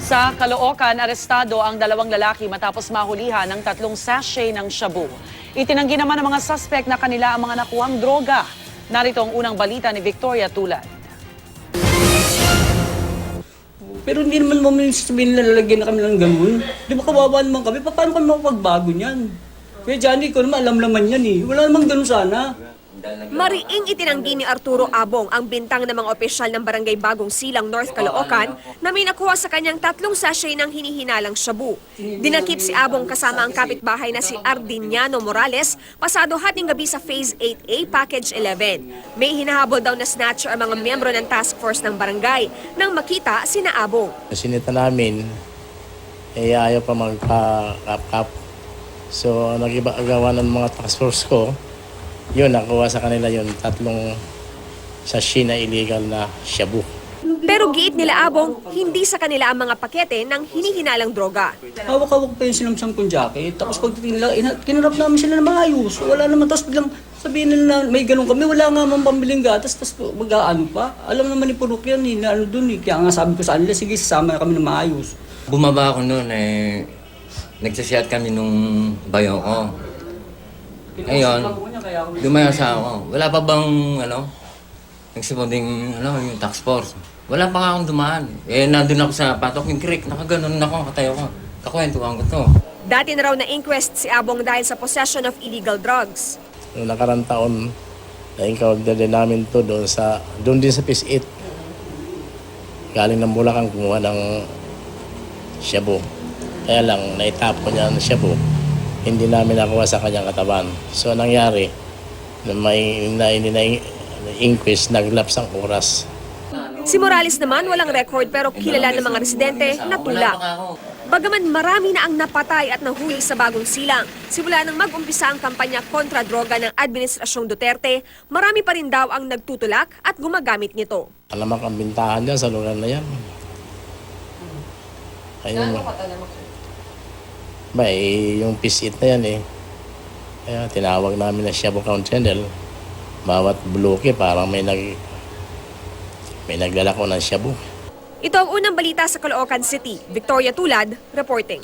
Sa Caloocan, arestado ang dalawang lalaki matapos mahulihan ng 3 sachet ng shabu. Itinanggi naman ng mga suspect na kanila ang mga nakuhang droga. Narito ang unang balita ni Victoria Tulad. Pero hindi naman mo sabihin na lalagyan na kami ng ganun. Di ba kawawa naman kami? Paano kami makapagbago niyan? Kaya Johnny, ko naman alam naman yan eh. Wala namang ganun sana. Mariing itinanggi ni Arturo Abong ang bintang ng mga opisyal ng Barangay Bagong Silang, North Caloocan na may nakuha sa kanyang 3 sachet ng hinihinalang shabu. Dinakip si Abong kasama ang kapitbahay na si Ardiniano Morales pasado hating gabi sa Phase 8A Package 11. May hinahabol daw na snatcher ang mga miyembro ng task force ng barangay nang makita sina Abong. Sinita namin, ayaw pa magpa-kap-kap. So, nag-agawa ng mga task force ko. Yun, nakuha sa kanila yun, 3 sachet na illegal na shabu. Pero giit nila Abong, hindi sa kanila ang mga pakete ng hinihinalang droga. Hawak-hawak pa yung sinamsang kong jacket. Tapos pagdating nila, kinarap namin sila na maayos. Wala naman. Tapos biglang sabihin nila na may ganun kami. Wala nga man pambiling gatas. Tapos mag-aano pa. Alam naman ni Purok yan eh, na ano dun eh. Kaya nga sabi ko sa kanila, sige, sasama na kami na maayos. Bumaba ako noon nagsashot kami nung bayo ko. Ngayon, dumayasa ako. Wala pa bang, nagsiboding, yung task force. Wala pa nga akong dumaan. Nandun ako sa Patoking Creek, nakaganon ako, katayo ko. Kakwentuhan ko to. Dati na raw na inquest si Abong dahil sa possession of illegal drugs. Noong nakarang taon, na-encounter din namin to doon din sa Phase 8. Galing ng Bulacan, kumuha ng shabu. Kaya lang, naitapon niya ng shabu. Hindi namin nakuha sa kanyang katawan. So, nangyari, hindi na-inquest, naglapse ang oras. Si Morales naman walang record pero kilala ng mga residente na tulak. Bagaman marami na ang napatay at nahuli sa Bagong Silang, simula nang mag-umpisa ang kampanya kontra droga ng Administrasyong Duterte, marami pa rin daw ang nagtutulak at gumagamit nito. Alamak ang bintahan niya sa lugar na yan. Ayun. Yung Phase 8 na yan eh. Kaya tinawag namin na Shabu Count Channel. Bawat bloke parang may naglalako ng shabu. Ito ang unang balita sa Caloocan City. Victoria Tulad, reporting.